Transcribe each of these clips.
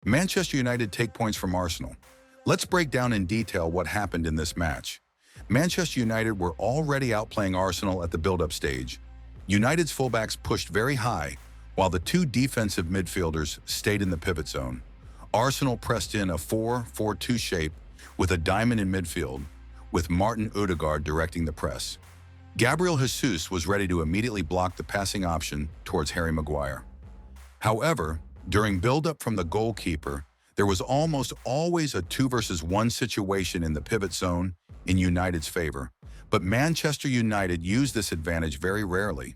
Manchester United take points from Arsenal. Let's break down in detail what happened in this match. Manchester United were already outplaying Arsenal at the build-up stage. United's fullbacks pushed very high, while the two defensive midfielders stayed in the pivot zone. Arsenal pressed in a 4-4-2 shape with a diamond in midfield, with Martin Odegaard directing the press. Gabriel Jesus was ready to immediately block the passing option towards Harry Maguire. However, during build-up from the goalkeeper, there was almost always a 2-versus-1 situation in the pivot zone in United's favor, but Manchester United used this advantage very rarely.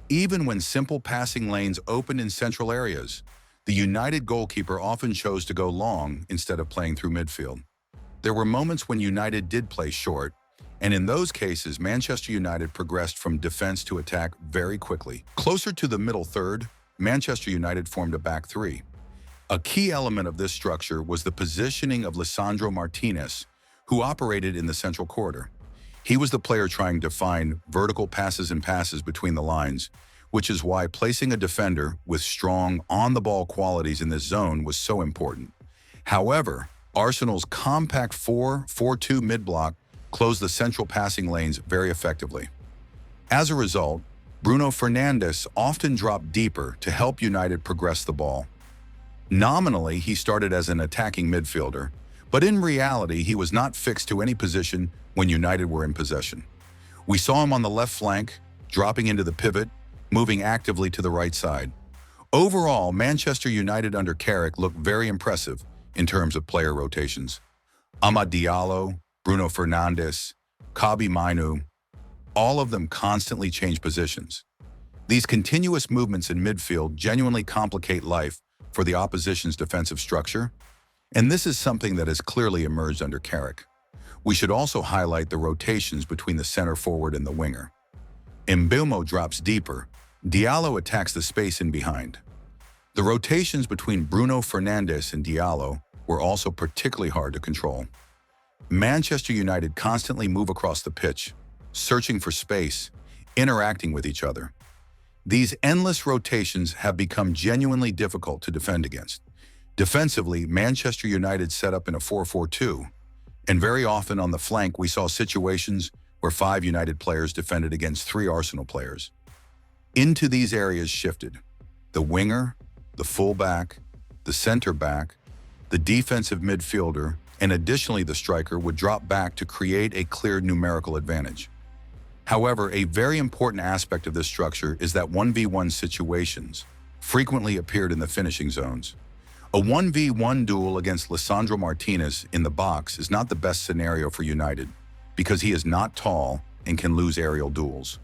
Even when simple passing lanes opened in central areas, the United goalkeeper often chose to go long instead of playing through midfield. There were moments when United did play short, and in those cases, Manchester United progressed from defense to attack very quickly. Closer to the middle third, Manchester United formed a back three. A key element of this structure was the positioning of Lisandro Martinez, who operated in the central corridor. He was the player trying to find vertical passes and passes between the lines, which is why placing a defender with strong on-the-ball qualities in this zone was so important. However, Arsenal's compact 4-4-2 mid-block closed the central passing lanes very effectively. As a result, Bruno Fernandes often dropped deeper to help United progress the ball. Nominally, he started as an attacking midfielder, but in reality, he was not fixed to any position when United were in possession. We saw him on the left flank, dropping into the pivot, moving actively to the right side. Overall, Manchester United under Carrick looked very impressive in terms of player rotations. Amad Diallo, Bruno Fernandes, Kobbie Mainoo, all of them constantly change positions. These continuous movements in midfield genuinely complicate life for the opposition's defensive structure, and this is something that has clearly emerged under Carrick. We should also highlight the rotations between the center forward and the winger. Mbeumo drops deeper, Diallo attacks the space in behind. The rotations between Bruno Fernandes and Diallo were also particularly hard to control. Manchester United constantly move across the pitch, searching for space, interacting with each other. These endless rotations have become genuinely difficult to defend against. Defensively, Manchester United set up in a 4-4-2, and very often on the flank we saw situations where 5 United players defended against 3 Arsenal players. Into these areas shifted the winger, the fullback, the center back, the defensive midfielder, and additionally the striker would drop back to create a clear numerical advantage. However, a very important aspect of this structure is that 1v1 situations frequently appeared in the finishing zones. A 1v1 duel against Lisandro Martinez in the box is not the best scenario for United because he is not tall and can lose aerial duels.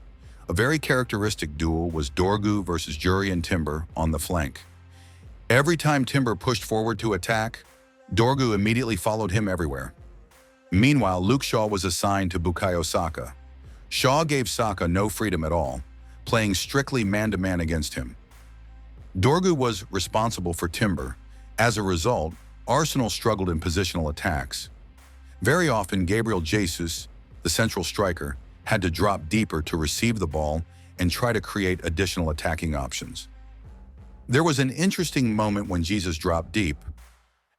A very characteristic duel was Dorgu versus Jurrien Timber on the flank. Every time Timber pushed forward to attack, Dorgu immediately followed him everywhere. Meanwhile, Luke Shaw was assigned to Bukayo Saka. Shaw gave Saka no freedom at all, playing strictly man-to-man against him. Dorgu was responsible for Timber. As a result, Arsenal struggled in positional attacks. Very often, Gabriel Jesus, the central striker, had to drop deeper to receive the ball and try to create additional attacking options. There was an interesting moment when Jesus dropped deep.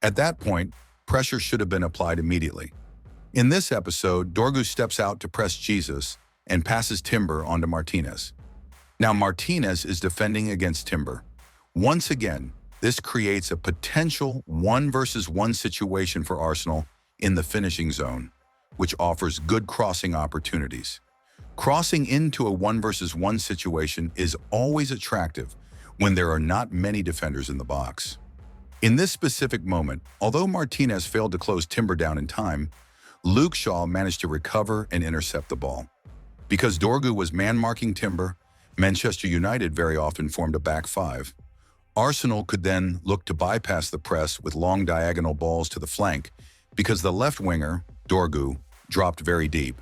At that point, pressure should have been applied immediately. In this episode, Dorgu steps out to press Jesus and passes Timber onto Martinez. Now Martinez is defending against Timber. Once again, this creates a potential 1-versus-1 situation for Arsenal in the finishing zone, which offers good crossing opportunities. Crossing into a 1-versus-1 situation is always attractive when there are not many defenders in the box. In this specific moment, although Martinez failed to close Timber down in time, Luke Shaw managed to recover and intercept the ball. Because Dorgu was man-marking Timber, Manchester United very often formed a back 5. Arsenal could then look to bypass the press with long diagonal balls to the flank because the left winger, Dorgu, dropped very deep.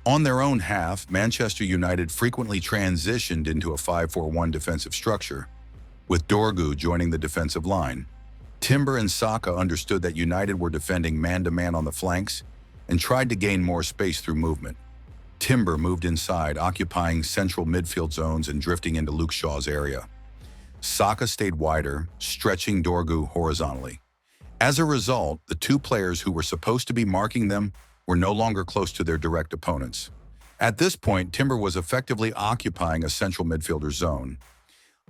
On their own half, Manchester United frequently transitioned into a 5-4-1 defensive structure, with Dorgu joining the defensive line. Timber and Saka understood that United were defending man-to-man on the flanks and tried to gain more space through movement. Timber moved inside, occupying central midfield zones and drifting into Luke Shaw's area. Saka stayed wider, stretching Dorgu horizontally. As a result, the two players who were supposed to be marking them were no longer close to their direct opponents. At this point, Timber was effectively occupying a central midfielder zone.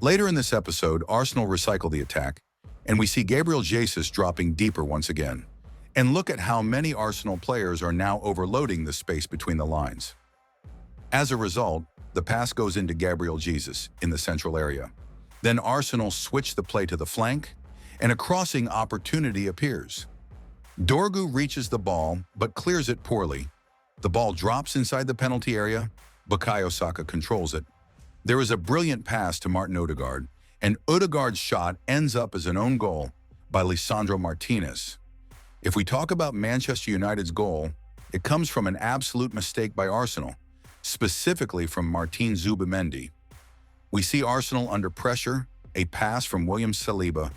Later in this episode, Arsenal recycle the attack, and we see Gabriel Jesus dropping deeper once again. And look at how many Arsenal players are now overloading the space between the lines. As a result, the pass goes into Gabriel Jesus in the central area. Then Arsenal switch the play to the flank, and a crossing opportunity appears. Dorgu reaches the ball, but clears it poorly. The ball drops inside the penalty area. Bukayo Saka controls it. There is a brilliant pass to Martin Odegaard, and Odegaard's shot ends up as an own goal by Lisandro Martinez. If we talk about Manchester United's goal, it comes from an absolute mistake by Arsenal, specifically from Martin Zubimendi. We see Arsenal under pressure, a pass from William Saliba,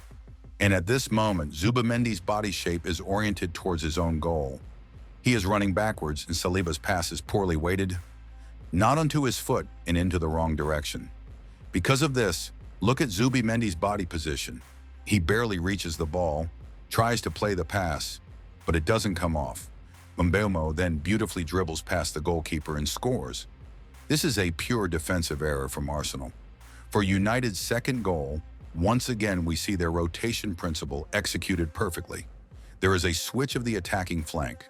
and at this moment, Zubimendi's body shape is oriented towards his own goal. He is running backwards, and Saliba's pass is poorly weighted, not onto his foot and into the wrong direction. Because of this, look at Zubimendi's body position. He barely reaches the ball, tries to play the pass, but it doesn't come off. Mbeumo then beautifully dribbles past the goalkeeper and scores. This is a pure defensive error from Arsenal. For United's second goal, once again we see their rotation principle executed perfectly. There is a switch of the attacking flank.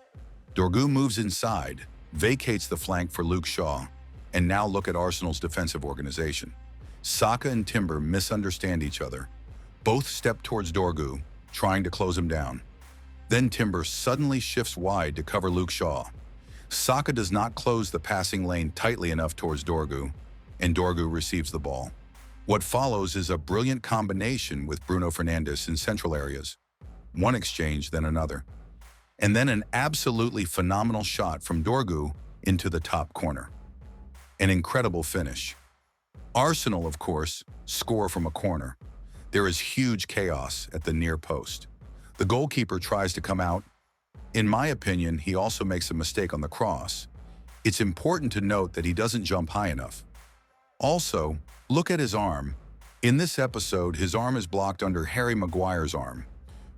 Dorgu moves inside, vacates the flank for Luke Shaw, and now look at Arsenal's defensive organization. Saka and Timber misunderstand each other. Both step towards Dorgu, trying to close him down. Then Timber suddenly shifts wide to cover Luke Shaw. Saka does not close the passing lane tightly enough towards Dorgu, and Dorgu receives the ball. What follows is a brilliant combination with Bruno Fernandes in central areas. One exchange, then another. And then an absolutely phenomenal shot from Dorgu into the top corner. An incredible finish. Arsenal, of course, score from a corner. There is huge chaos at the near post. The goalkeeper tries to come out. In my opinion, he also makes a mistake on the cross. It's important to note that he doesn't jump high enough. Also, look at his arm. In this episode, his arm is blocked under Harry Maguire's arm,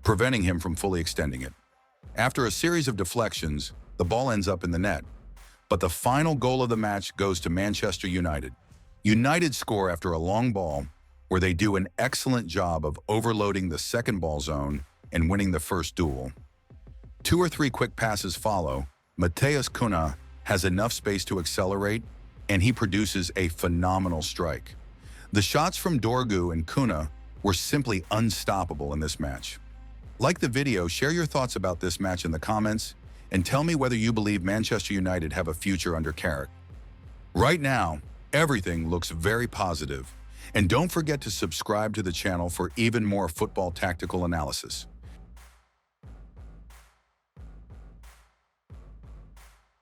preventing him from fully extending it. After a series of deflections, the ball ends up in the net. But the final goal of the match goes to Manchester United. United score after a long ball, where they do an excellent job of overloading the second ball zone and winning the first duel. 2 or 3 quick passes follow. Matheus Cunha has enough space to accelerate, and he produces a phenomenal strike. The shots from Dorgu and Cunha were simply unstoppable in this match. Like the video, share your thoughts about this match in the comments, and tell me whether you believe Manchester United have a future under Carrick. Right now, everything looks very positive, and don't forget to subscribe to the channel for even more football tactical analysis.